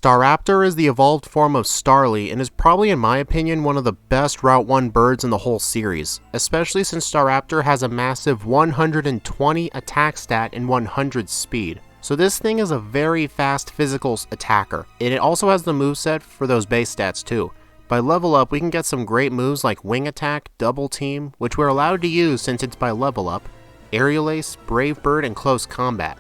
Staraptor is the evolved form of Starly and is probably, in my opinion, one of the best Route 1 birds in the whole series, especially since Staraptor has a massive 120 attack stat and 100 speed. So this thing is a very fast physical attacker, and it also has the moveset for those base stats too. By level up, we can get some great moves like Wing Attack, Double Team, which we're allowed to use since it's by level up, Aerial Ace, Brave Bird, and Close Combat.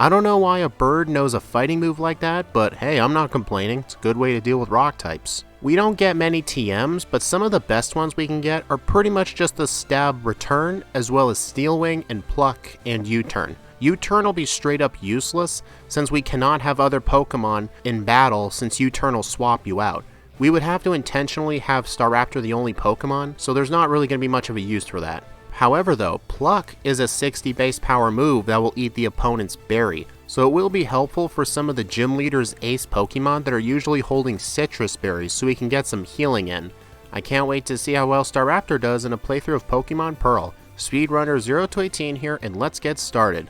I don't know why a bird knows a fighting move like that, but hey, I'm not complaining. It's a good way to deal with rock types. We don't get many TMs, but some of the best ones we can get are pretty much just the Stab Return, as well as Steel Wing and Pluck and U-Turn. U-Turn will be straight up useless, since we cannot have other Pokemon in battle since U-Turn will swap you out. We would have to intentionally have Staraptor the only Pokemon, so there's not really going to be much of a use for that. However though, Pluck is a 60 base power move that will eat the opponent's berry, so it will be helpful for some of the gym leader's ace Pokemon that are usually holding citrus berries so we can get some healing in. I can't wait to see how well Staraptor does in a playthrough of Pokemon Pearl. Speedrunner 0 to 18 here, and let's get started.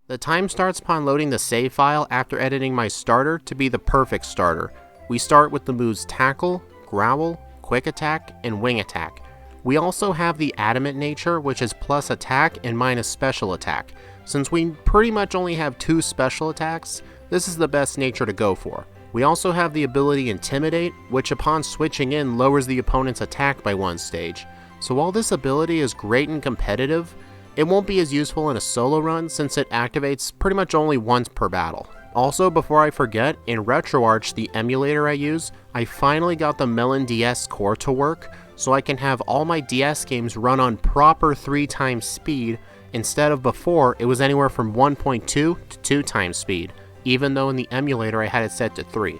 The time starts upon loading the save file after editing my starter to be the perfect starter. We start with the moves Tackle, Growl, Quick Attack, and Wing Attack. We also have the Adamant nature, which is plus attack and minus special attack. Since we pretty much only have 2 special attacks, this is the best nature to go for. We also have the ability Intimidate, which upon switching in lowers the opponent's attack by 1 stage. So while this ability is great and competitive, it won't be as useful in a solo run since it activates pretty much only once per battle. Also, before I forget, in RetroArch, the emulator I use, I finally got the Melon DS core to work, so I can have all my DS games run on proper 3x speed, instead of before it was anywhere from 1.2 to 2x speed, even though in the emulator I had it set to 3.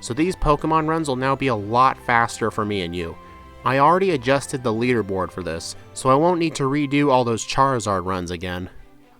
So these Pokemon runs will now be a lot faster for me and you. I already adjusted the leaderboard for this, so I won't need to redo all those Charizard runs again.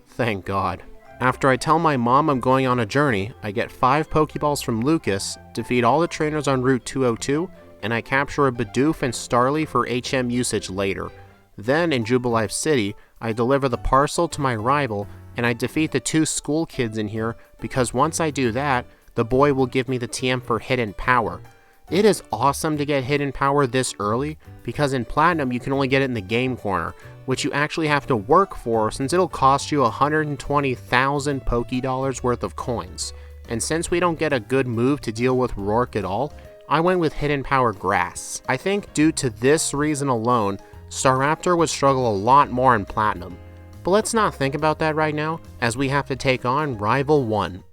Thank God. After I tell my mom I'm going on a journey, I get 5 Pokeballs from Lucas, defeat all the trainers on Route 202, and I capture a Bidoof and Starly for HM usage later. Then in Jubilife City, I deliver the parcel to my rival, and I defeat the 2 school kids in here because once I do that, the boy will give me the TM for Hidden Power. It is awesome to get Hidden Power this early, because in Platinum you can only get it in the game corner, which you actually have to work for since it'll cost you 120,000 Pokédollars worth of coins. And since we don't get a good move to deal with Rourke at all, I went with Hidden Power Grass. I think due to this reason alone, Staraptor would struggle a lot more in Platinum. But let's not think about that right now, as we have to take on Rival 1.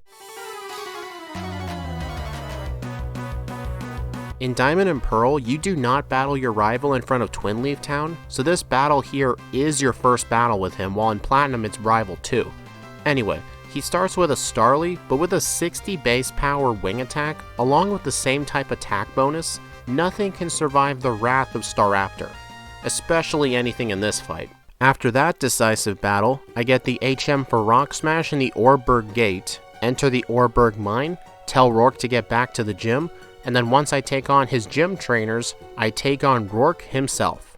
In Diamond and Pearl, you do not battle your rival in front of Twin Leaf Town, so this battle here is your first battle with him, while in Platinum it's Rival 2. Anyway, he starts with a Starly, but with a 60 base power wing attack, along with the same type attack bonus, nothing can survive the wrath of Staraptor, especially anything in this fight. After that decisive battle, I get the HM for Rock Smash in the Orberg Gate, enter the Orberg Mine, tell Rourke to get back to the gym, and then once I take on his gym trainers, I take on Rourke himself.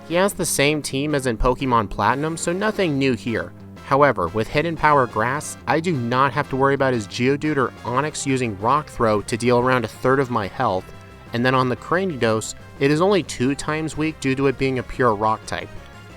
He has the same team as in Pokemon Platinum, so nothing new here. However, with Hidden Power Grass, I do not have to worry about his Geodude or Onix using Rock Throw to deal around 1/3 of my health, and then on the Cranidos, it is only 2 times weak due to it being a pure Rock type.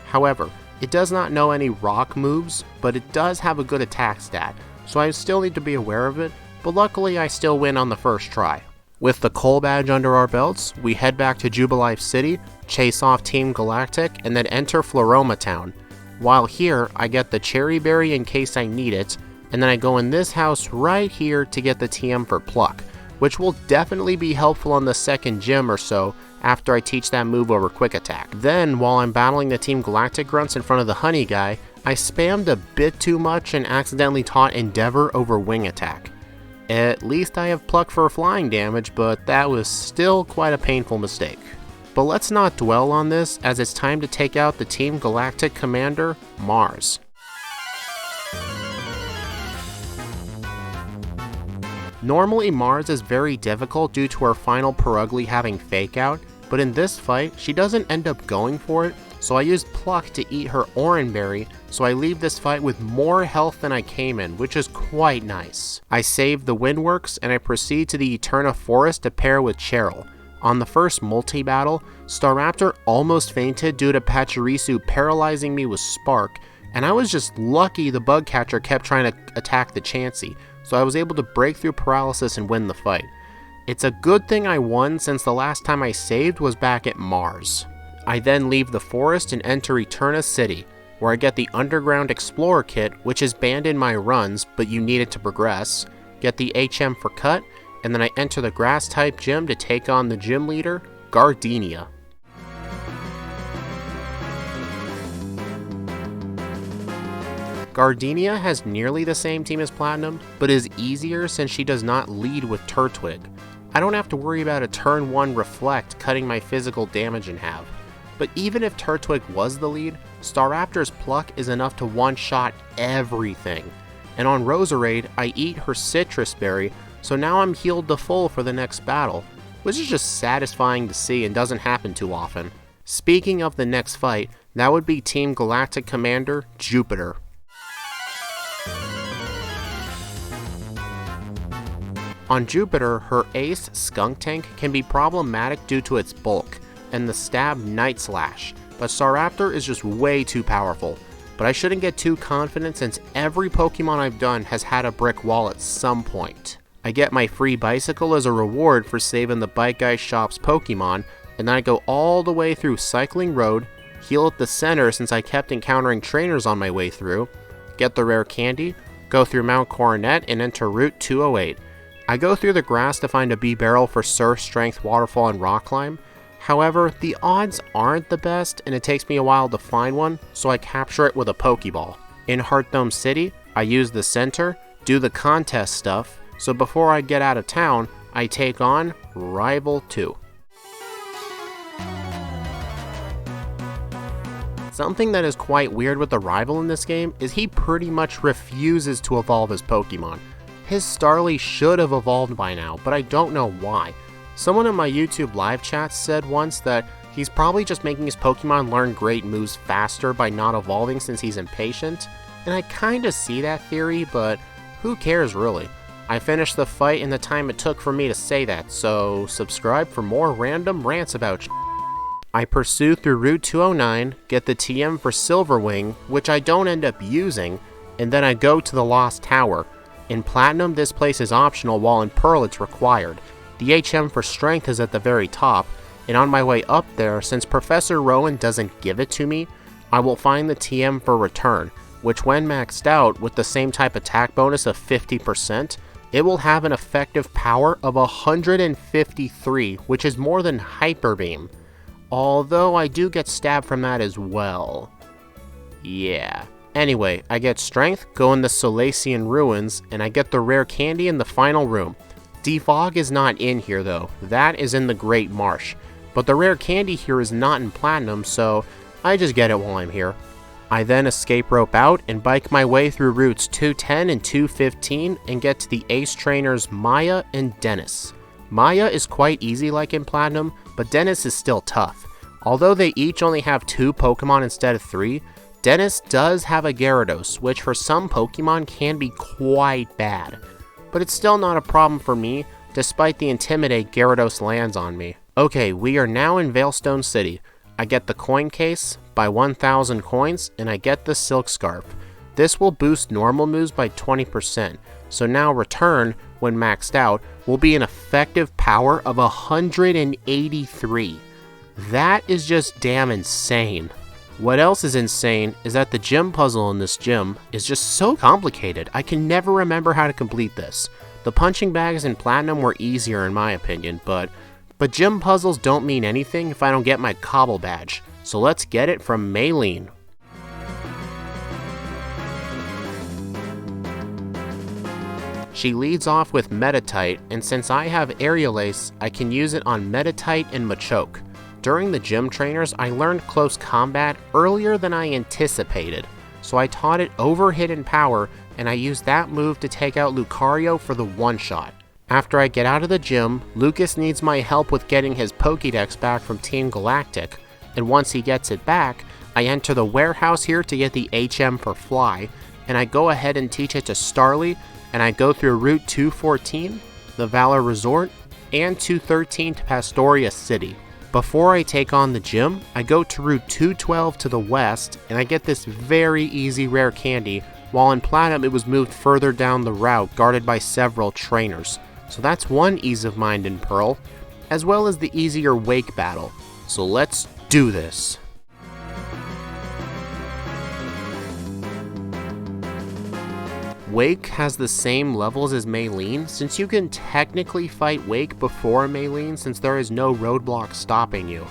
However, it does not know any rock moves, but it does have a good attack stat, so I still need to be aware of it, but luckily I still win on the first try. With the Coal Badge under our belts, we head back to Jubilife City, chase off Team Galactic, and then enter Floroma Town. While here, I get the Cherry Berry in case I need it, and then I go in this house right here to get the TM for Pluck, which will definitely be helpful on the second gym or so, after I teach that move over Quick Attack. Then, while I'm battling the Team Galactic grunts in front of the Honey guy, I spammed a bit too much and accidentally taught Endeavor over Wing Attack. At least I have Pluck for flying damage, but that was still quite a painful mistake. But let's not dwell on this, as it's time to take out the Team Galactic commander, Mars. Normally Mars is very difficult due to her final Perugly having Fake Out, but in this fight, she doesn't end up going for it, so I use Pluck to eat her Oranberry, so I leave this fight with more health than I came in, which is quite nice. I save the Windworks and I proceed to the Eterna Forest to pair with Cheryl. On the first multi-battle, Staraptor almost fainted due to Pachirisu paralyzing me with Spark, and I was just lucky the bug catcher kept trying to attack the Chansey, so I was able to break through paralysis and win the fight. It's a good thing I won since the last time I saved was back at Mars. I then leave the forest and enter Eterna City, where I get the Underground Explorer Kit, which is banned in my runs, but you need it to progress, get the HM for Cut, and then I enter the Grass-type gym to take on the gym leader, Gardenia. Gardenia has nearly the same team as Platinum, but is easier since she does not lead with Turtwig. I don't have to worry about a turn 1 Reflect cutting my physical damage in half. But even if Turtwig was the lead, Staraptor's Pluck is enough to one-shot everything. And on Roserade, I eat her Citrus Berry, so now I'm healed to full for the next battle, which is just satisfying to see and doesn't happen too often. Speaking of the next fight, that would be Team Galactic Commander Jupiter. On Jupiter, her ace, Skunk Tank, can be problematic due to its bulk, and the stab Night Slash, but Staraptor is just way too powerful. But I shouldn't get too confident since every Pokemon I've done has had a brick wall at some point. I get my free bicycle as a reward for saving the Bike Guy shop's Pokemon, and then I go all the way through Cycling Road, heal at the center since I kept encountering trainers on my way through, get the rare candy, go through Mount Coronet and enter Route 208. I go through the grass to find a B-Barrel for Surf, Strength, Waterfall, and Rock Climb. However, the odds aren't the best and it takes me a while to find one, so I capture it with a Pokeball. In Heartdome City, I use the center, do the contest stuff, so before I get out of town, I take on Rival 2. Something that is quite weird with the Rival in this game is he pretty much refuses to evolve his Pokemon. His Starly should have evolved by now, but I don't know why. Someone in my YouTube live chat said once that he's probably just making his Pokemon learn great moves faster by not evolving since he's impatient, and I kinda see that theory, but who cares really? I finished the fight in the time it took for me to say that, so subscribe for more random rants about I pursue through Route 209, get the TM for Silverwing, which I don't end up using, and then I go to the Lost Tower. In Platinum, this place is optional, while in Pearl it's required. The HM for Strength is at the very top, and on my way up there, since Professor Rowan doesn't give it to me, I will find the TM for Return, which when maxed out with the same type attack bonus of 50%, it will have an effective power of 153, which is more than Hyper Beam. Although I do get stabbed from that as well. Yeah. Anyway, I get Strength, go in the Solacean Ruins, and I get the rare candy in the final room. Defog is not in here though, that is in the Great Marsh. But the rare candy here is not in Platinum, so I just get it while I'm here. I then escape rope out and bike my way through routes 210 and 215 and get to the Ace Trainers Maya and Dennis. Maya is quite easy like in Platinum, but Dennis is still tough. Although they each only have 2 Pokemon instead of 3, Dennis does have a Gyarados, which for some Pokemon can be quite bad. But it's still not a problem for me, despite the Intimidate Gyarados lands on me. Okay, we are now in Veilstone City. I get the coin case, buy 1,000 coins, and I get the Silk Scarf. This will boost normal moves by 20%, so now Return, when maxed out, will be an effective power of 183. That is just damn insane. What else is insane is that the gym puzzle in this gym is just so complicated. I can never remember how to complete this. The punching bags in Platinum were easier in my opinion, but gym puzzles don't mean anything if I don't get my Cobble badge. So let's get it from Maylene. She leads off with Metatite, and since I have Aerial Ace, I can use it on Metatite and Machoke. During the gym trainers, I learned close combat earlier than I anticipated, so I taught it Overhit and Power, and I used that move to take out Lucario for the one-shot. After I get out of the gym, Lucas needs my help with getting his Pokédex back from Team Galactic, and once he gets it back, I enter the warehouse here to get the HM for Fly, and I go ahead and teach it to Starly, and I go through Route 214, the Valor Resort, and 213 to Pastoria City. Before I take on the gym, I go to Route 212 to the west, and I get this very easy rare candy, while in Platinum it was moved further down the route guarded by several trainers. So that's one ease of mind in Pearl, as well as the easier Wake battle. So let's do this. Wake has the same levels as Maylene, since you can technically fight Wake before Maylene since there is no roadblock stopping you.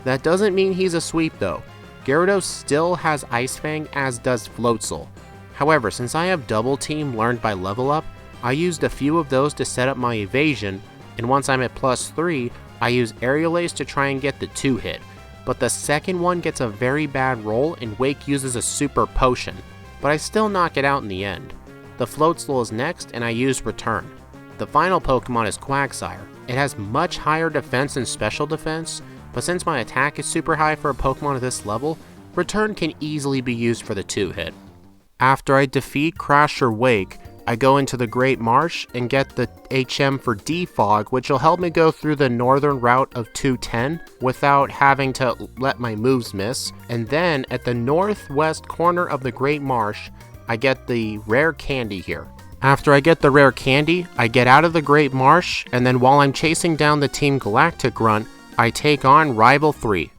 That doesn't mean he's a sweep though. Gyarados still has Ice Fang, as does Floatzel. However, since I have Double Team learned by Level Up, I used a few of those to set up my evasion, and once I'm at +3, I use Aerial Ace to try and get the 2-hit. But the second one gets a very bad roll and Wake uses a super potion, but I still knock it out in the end. The Floatzel is next and I use Return. The final Pokemon is Quagsire. It has much higher defense and special defense, but since my attack is super high for a Pokemon at this level, Return can easily be used for the 2-hit. After I defeat Crash or Wake, I go into the Great Marsh and get the HM for Defog, which will help me go through the northern route of 210 without having to let my moves miss. And then at the northwest corner of the Great Marsh, I get the rare candy here. After I get the rare candy, I get out of the Great Marsh, and then while I'm chasing down the Team Galactic grunt, I take on Rival 3.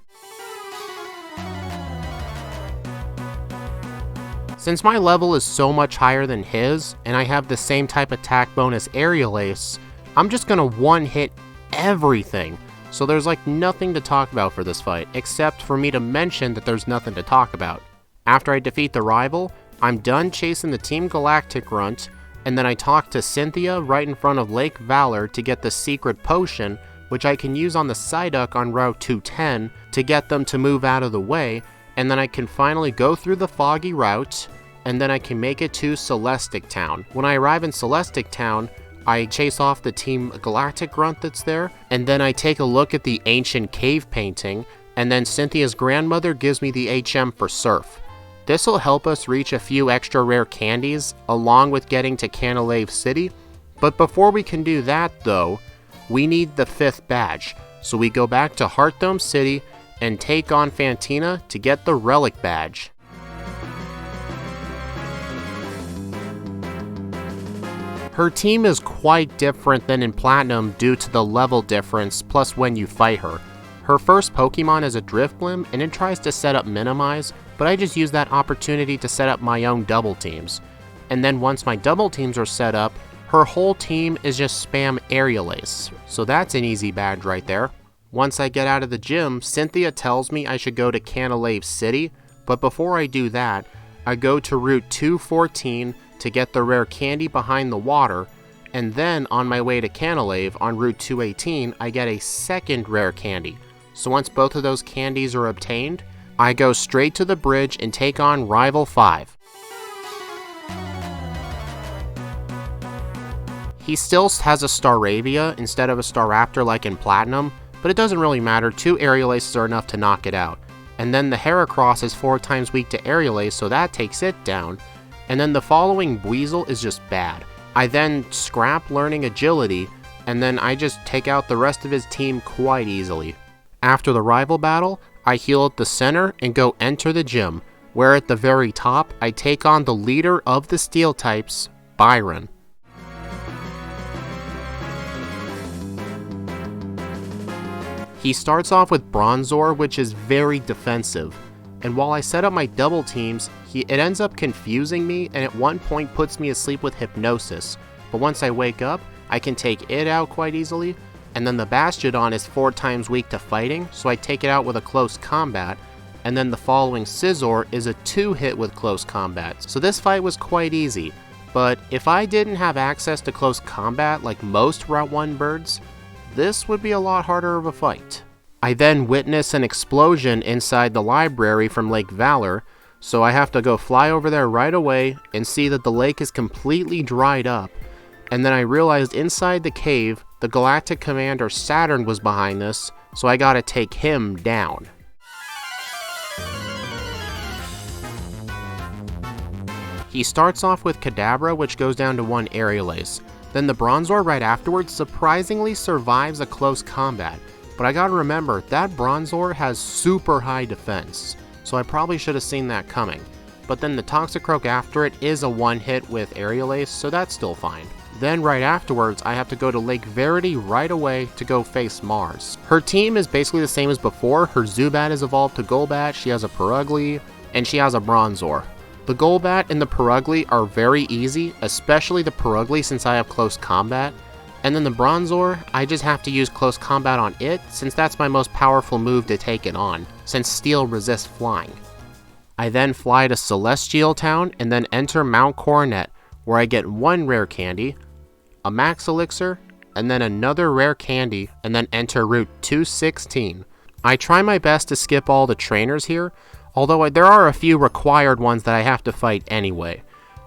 Since my level is so much higher than his, and I have the same type attack bonus Aerial Ace, I'm just gonna one-hit everything. So there's like nothing to talk about for this fight, except for me to mention that there's nothing to talk about. After I defeat the rival, I'm done chasing the Team Galactic grunt, and then I talk to Cynthia right in front of Lake Valor to get the secret potion, which I can use on the Psyduck on Route 210 to get them to move out of the way, and then I can finally go through the foggy route, and then I can make it to Celestic Town. When I arrive in Celestic Town, I chase off the Team Galactic grunt that's there, and then I take a look at the ancient cave painting, and then Cynthia's grandmother gives me the HM for Surf. This will help us reach a few extra rare candies, along with getting to Canalave City, but before we can do that though, we need the 5th badge, so we go back to Heartdome City and take on Fantina to get the Relic badge. Her team is quite different than in Platinum due to the level difference plus when you fight her. Her first Pokemon is a Drifblim and it tries to set up Minimize, but I just use that opportunity to set up my own double teams. And then once my double teams are set up, her whole team is just spam Aerial Ace. So that's an easy badge right there. Once I get out of the gym, Cynthia tells me I should go to Canalave City, but before I do that, I go to Route 214 to get the rare candy behind the water, and then on my way to Canalave on Route 218, I get a second rare candy. So once both of those candies are obtained, I go straight to the bridge and take on Rival 5. He still has a Staravia instead of a Staraptor like in Platinum, but it doesn't really matter, 2 Aerial Aces are enough to knock it out. And then the Heracross is 4 times weak to Aerial Ace, so that takes it down. And then the following Weasel is just bad. I then scrap learning Agility, and then I just take out the rest of his team quite easily. After the rival battle, I heal at the center and go enter the gym, where at the very top, I take on the leader of the Steel types, Byron. He starts off with Bronzor, which is very defensive. And while I set up my double teams, it ends up confusing me and at one point puts me asleep with Hypnosis. But once I wake up, I can take it out quite easily. And then the Bastiodon is 4 times weak to fighting, so I take it out with a close combat. And then the following Scizor is a 2-hit with close combat. So this fight was quite easy. But if I didn't have access to close combat like most Route 1 birds, this would be a lot harder of a fight. I then witness an explosion inside the library from Lake Valor, so I have to go fly over there right away and see that the lake is completely dried up. And then I realized inside the cave, the Galactic Commander Saturn was behind this, so I gotta take him down. He starts off with Kadabra, which goes down to 1 Aerial Ace. Then the Bronzor right afterwards surprisingly survives a close combat. But I gotta remember, that Bronzor has super high defense, so I probably should have seen that coming. But then the Toxicroak after it is a 1-hit with Aerial Ace, so that's still fine. Then right afterwards, I have to go to Lake Verity right away to go face Mars. Her team is basically the same as before. Her Zubat is evolved to Golbat, she has a Purugly, and she has a Bronzor. The Golbat and the Purugly are very easy, especially the Purugly since I have close combat. And then the Bronzor, I just have to use close combat on it since that's my most powerful move to take it on, since Steel resists flying. I then fly to Celestial Town and then enter Mount Coronet, where I get 1 rare candy, a max elixir, and then another rare candy, and then enter Route 216. I try my best to skip all the trainers here, although there are a few required ones that I have to fight anyway.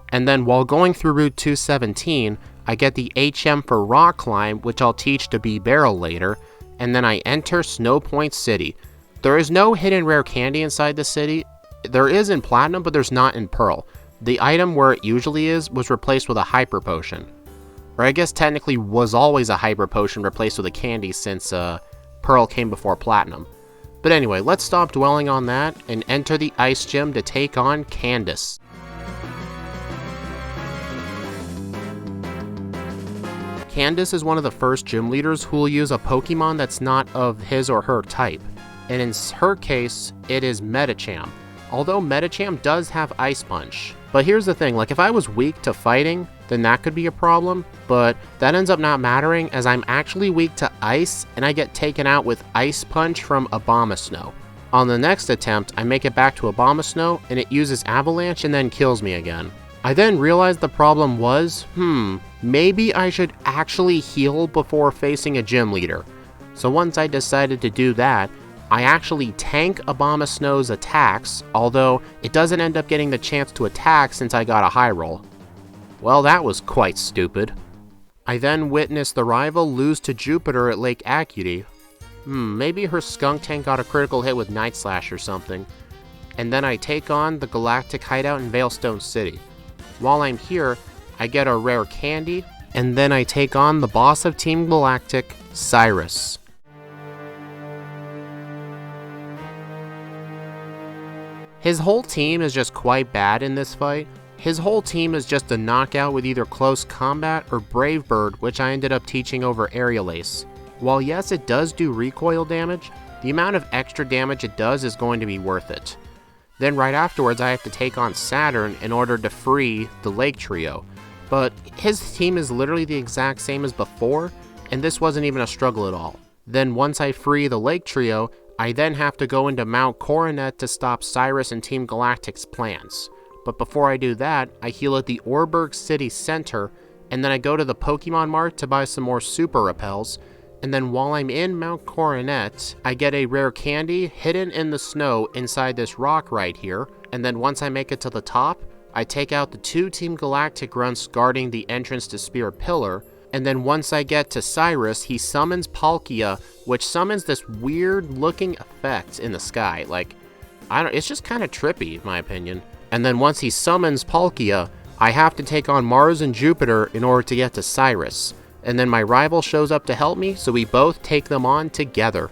And then while going through Route 217, I get the HM for Rock Climb, which I'll teach to Bee Barrel later, and then I enter Snow Point City. There is no hidden rare candy inside the city. There is in Platinum, but there's not in Pearl. The item where it usually is was replaced with a Hyper Potion. Or I guess technically was always a Hyper Potion replaced with a candy since Pearl came before Platinum. But anyway, let's stop dwelling on that and enter the Ice Gym to take on Candace. Candace is one of the first gym leaders who will use a Pokemon that's not of his or her type. And in her case, it is Medicham. Although Medicham does have Ice Punch. But here's the thing, like if I was weak to fighting, then that could be a problem, but that ends up not mattering as I'm actually weak to Ice and I get taken out with Ice Punch from Abomasnow. On the next attempt, I make it back to Abomasnow and it uses Avalanche and then kills me again. I then realized the problem was, maybe I should actually heal before facing a gym leader. So once I decided to do that, I actually tank Abomasnow's attacks, although it doesn't end up getting the chance to attack since I got a high roll. Well, that was quite stupid. I then witnessed the rival lose to Jupiter at Lake Acuity. Maybe her Skunk Tank got a critical hit with Night Slash or something. And then I take on the Galactic Hideout in Veilstone City. While I'm here, I get a rare candy, and then I take on the boss of Team Galactic, Cyrus. His whole team is just quite bad in this fight. His whole team is just a knockout with either close combat or Brave Bird, which I ended up teaching over Aerial Ace. While yes, it does do recoil damage, the amount of extra damage it does is going to be worth it. Then right afterwards I have to take on Saturn in order to free the Lake Trio. But his team is literally the exact same as before, and this wasn't even a struggle at all. Then once I free the Lake Trio, I then have to go into Mount Coronet to stop Cyrus and Team Galactic's plans. But before I do that, I heal at the Orberg City Center, and then I go to the Pokemon Mart to buy some more Super Repels, and then while I'm in Mount Coronet, I get a rare candy hidden in the snow inside this rock right here, and then once I make it to the top, I take out the 2 Team Galactic grunts guarding the entrance to Spear Pillar, and then once I get to Cyrus, he summons Palkia, which summons this weird looking effect in the sky. Like, it's just kind of trippy in my opinion. And then once he summons Palkia, I have to take on Mars and Jupiter in order to get to Cyrus. And then my rival shows up to help me, so we both take them on together.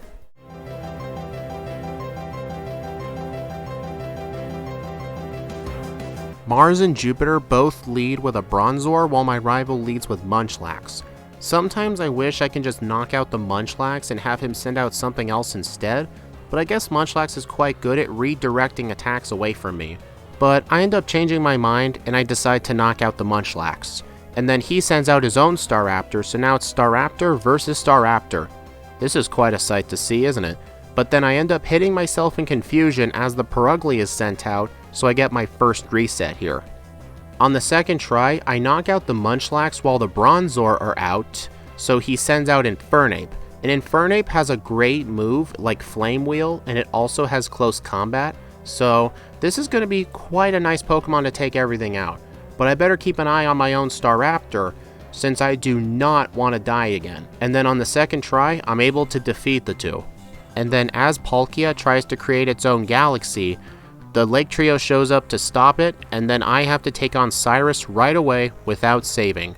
Mars and Jupiter both lead with a Bronzor while my rival leads with Munchlax. Sometimes I wish I can just knock out the Munchlax and have him send out something else instead, but I guess Munchlax is quite good at redirecting attacks away from me. But I end up changing my mind and I decide to knock out the Munchlax. And then he sends out his own Staraptor, so now it's Staraptor versus Staraptor. This is quite a sight to see, isn't it? But then I end up hitting myself in confusion as the Purugly is sent out, so I get my first reset here. On the second try, I knock out the Munchlax while the Bronzor are out, so he sends out Infernape. And Infernape has a great move like Flame Wheel, and it also has close combat, so this is going to be quite a nice Pokemon to take everything out. But I better keep an eye on my own Staraptor, since I do not want to die again. And then on the second try, I'm able to defeat the two. And then as Palkia tries to create its own galaxy, the Lake Trio shows up to stop it, and then I have to take on Cyrus right away without saving.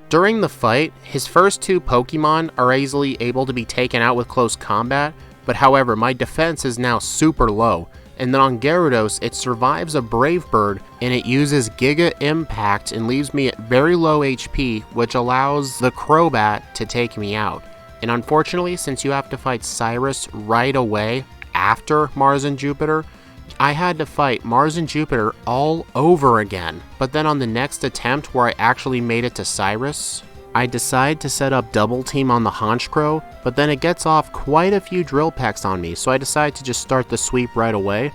During the fight, his first two Pokemon are easily able to be taken out with close combat, but however, my defense is now super low. And then on Gyarados, it survives a Brave Bird, and it uses Giga Impact and leaves me at very low HP, which allows the Crobat to take me out. And unfortunately, since you have to fight Cyrus right away after Mars and Jupiter, I had to fight Mars and Jupiter all over again. But then on the next attempt where I actually made it to Cyrus, I decide to set up double team on the Honchkrow, but then it gets off quite a few drill pecks on me, so I decide to just start the sweep right away.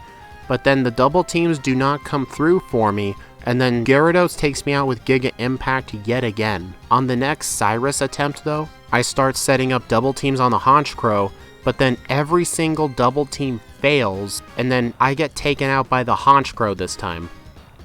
But then the double teams do not come through for me, and then Gyarados takes me out with Giga Impact yet again. On the next Cyrus attempt though, I start setting up double teams on the Honchkrow, but then every single double team fails, and then I get taken out by the Honchkrow this time.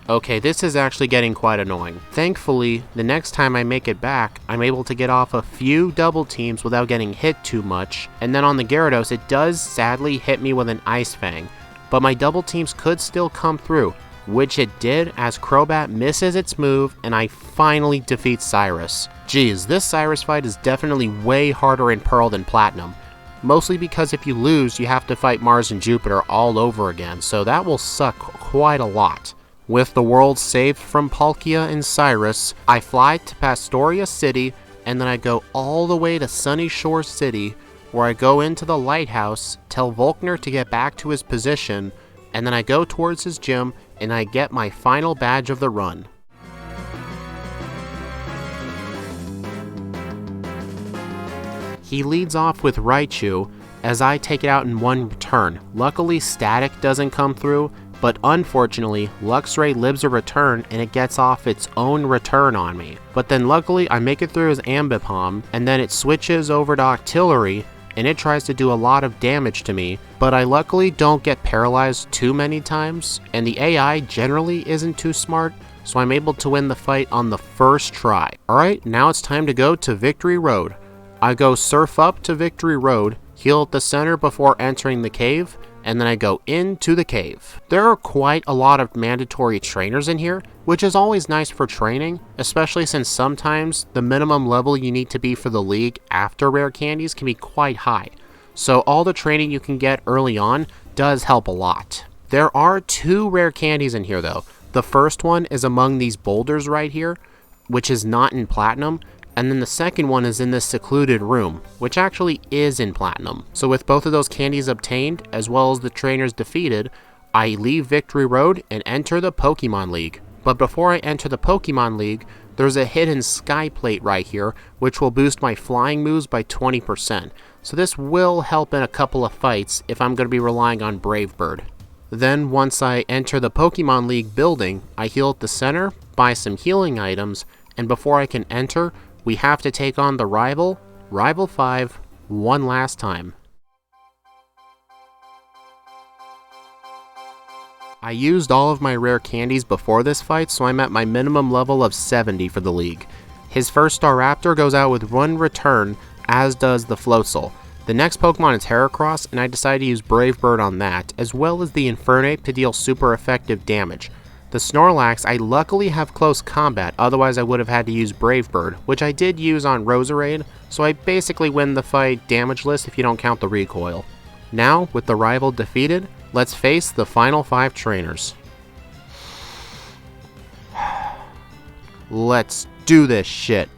Okay, this is actually getting quite annoying. Thankfully, the next time I make it back, I'm able to get off a few double teams without getting hit too much, and then on the Gyarados, it does sadly hit me with an Ice Fang, but my double teams could still come through, which it did as Crobat misses its move, and I finally defeat Cyrus. Geez, this Cyrus fight is definitely way harder in Pearl than Platinum. Mostly because if you lose, you have to fight Mars and Jupiter all over again, so that will suck quite a lot. With the world saved from Palkia and Cyrus, I fly to Pastoria City, and then I go all the way to Sunny Shore City, where I go into the lighthouse, tell Volkner to get back to his position, and then I go towards his gym, and I get my final badge of the run. He leads off with Raichu, as I take it out in one return. Luckily, Static doesn't come through, but unfortunately, Luxray lives a return and it gets off its own return on me. But then luckily, I make it through as Ambipom, and then it switches over to Octillery, and it tries to do a lot of damage to me, but I luckily don't get paralyzed too many times, and the AI generally isn't too smart, so I'm able to win the fight on the first try. Alright, now it's time to go to Victory Road. I go surf up to Victory Road, heal at the center before entering the cave, and then I go into the cave. There are quite a lot of mandatory trainers in here, which is always nice for training, especially since sometimes the minimum level you need to be for the league after rare candies can be quite high. So all the training you can get early on does help a lot. There are two rare candies in here though. The first one is among these boulders right here, which is not in Platinum, and then the second one is in this secluded room, which actually is in Platinum. So with both of those candies obtained, as well as the trainers defeated, I leave Victory Road and enter the Pokemon League. But before I enter the Pokemon League, there's a hidden Sky Plate right here, which will boost my flying moves by 20%. So this will help in a couple of fights if I'm going to be relying on Brave Bird. Then once I enter the Pokemon League building, I heal at the center, buy some healing items, and before I can enter, we have to take on the rival, Rival 5, one last time. I used all of my rare candies before this fight, so I'm at my minimum level of 70 for the league. His first Staraptor goes out with one return, as does the Floatzel. The next Pokemon is Heracross, and I decided to use Brave Bird on that, as well as the Infernape to deal super effective damage. The Snorlax, I luckily have close combat, otherwise I would have had to use Brave Bird, which I did use on Roserade, so I basically win the fight damageless if you don't count the recoil. Now, with the rival defeated, let's face the final 5 trainers. Let's do this shit.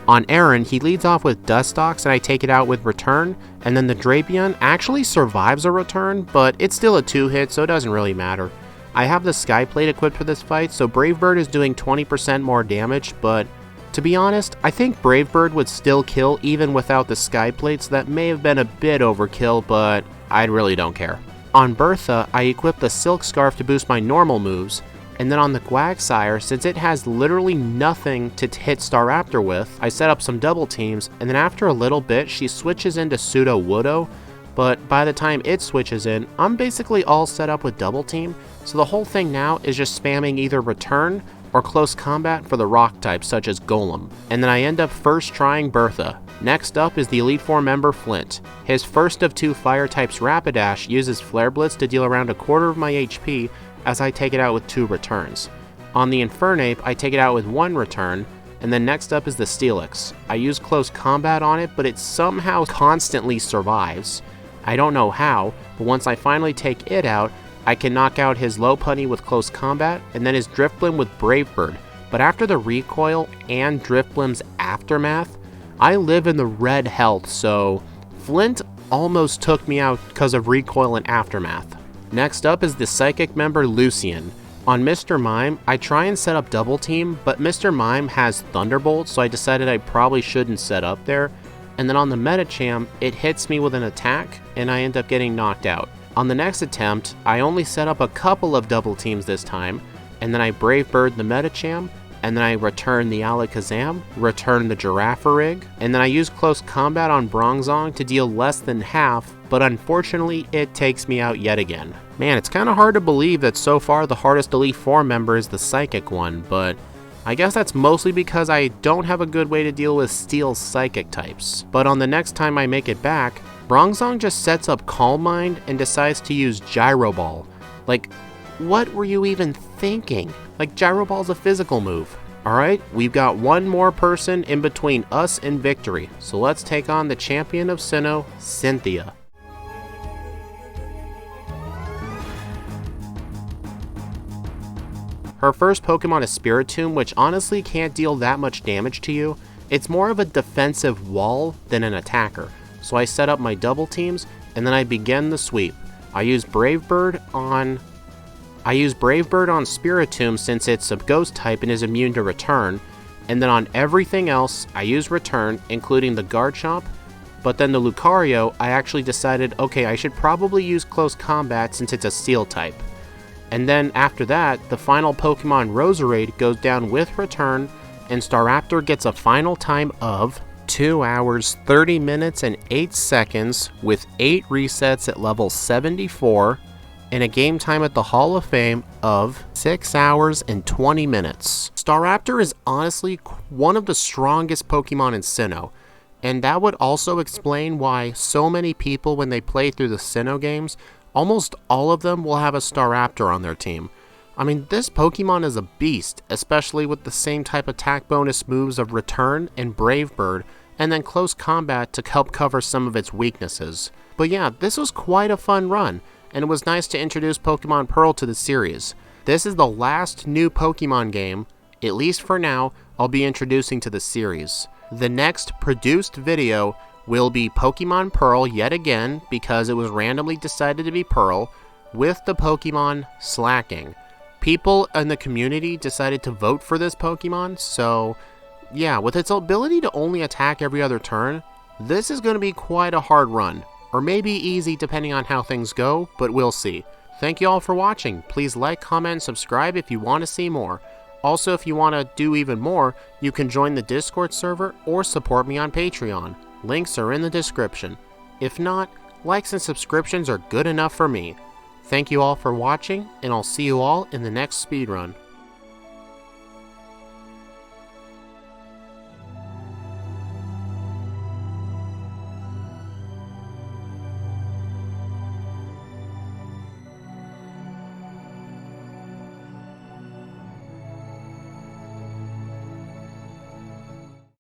On Aaron, he leads off with Dustox and I take it out with Return, and then the Drapion actually survives a Return, but it's still a 2-hit, so it doesn't really matter. I have the Sky Plate equipped for this fight, so Brave Bird is doing 20% more damage, but to be honest, I think Brave Bird would still kill even without the Sky Plate, so that may have been a bit overkill, but I really don't care. On Bertha, I equip the Silk Scarf to boost my normal moves, And then on the Quagsire, since it has literally nothing to hit Staraptor with, I set up some double teams, and then after a little bit, she switches into Pseudo Woodo, but by the time it switches in, I'm basically all set up with double team, so the whole thing now is just spamming either return or close combat for the rock types such as Golem. And then I end up first trying Bertha. Next up is the Elite Four member Flint. His first of 2 fire types Rapidash uses Flare Blitz to deal around 1/4 of my HP as I take it out with 2 returns. On the Infernape, I take it out with 1 return, and then next up is the Steelix. I use close combat on it, but it somehow constantly survives. I don't know how, but once I finally take it out, I can knock out his Lopunny with close combat, and then his Drifblim with Brave Bird. But after the recoil and Drifblim's aftermath, I live in the red health, so Flint almost took me out because of recoil and aftermath. Next up is the Psychic member Lucian. On Mr. Mime, I try and set up double team, but Mr. Mime has Thunderbolt, so I decided I probably shouldn't set up there. And then on the Medicham, it hits me with an attack, and I end up getting knocked out. On the next attempt, I only set up a couple of double teams this time, and then I Brave Bird the Medicham, and then I return the Alakazam, return the Girafarig, and then I use close combat on Bronzong to deal less than half, but unfortunately it takes me out yet again. Man, it's kinda hard to believe that so far the hardest Elite Four member is the Psychic one, but I guess that's mostly because I don't have a good way to deal with Steel Psychic types. But on the next time I make it back, Bronzong just sets up Calm Mind and decides to use Gyro Ball. Like, what were you even thinking? Like, Gyro Ball's a physical move. Alright, we've got one more person in between us and victory, so let's take on the champion of Sinnoh, Cynthia. Her first Pokemon is Spiritomb, which honestly can't deal that much damage to you. It's more of a defensive wall than an attacker. So I set up my double teams, and then I begin the sweep. I use Brave Bird on Spiritomb since it's a ghost type and is immune to return, and then on everything else, I use return, including the Garchomp, but then the Lucario, I actually decided, okay, I should probably use close combat since it's a steel type. And then after that, the final Pokemon Roserade goes down with return, and Staraptor gets a final time of 2 hours, 30 minutes, and 8 seconds with 8 resets at level 74 and a game time at the Hall of Fame of 6 hours and 20 minutes. Staraptor is honestly one of the strongest Pokemon in Sinnoh, and that would also explain why so many people, when they play through the Sinnoh games, almost all of them will have a Staraptor on their team. I mean, this Pokemon is a beast, especially with the same type attack bonus moves of Return and Brave Bird, and then Close Combat to help cover some of its weaknesses. But yeah, this was quite a fun run, and it was nice to introduce Pokemon Pearl to the series. This is the last new Pokemon game, at least for now, I'll be introducing to the series. The next produced video will be Pokemon Pearl yet again, because it was randomly decided to be Pearl, with the Pokemon Slacking. People in the community decided to vote for this Pokemon, so yeah, with its ability to only attack every other turn, this is going to be quite a hard run, or maybe easy depending on how things go, but we'll see. Thank you all for watching. Please like, comment, and subscribe if you want to see more. Also, if you want to do even more, you can join the Discord server or support me on Patreon. Links are in the description. If not, likes and subscriptions are good enough for me. Thank you all for watching, and I'll see you all in the next speedrun.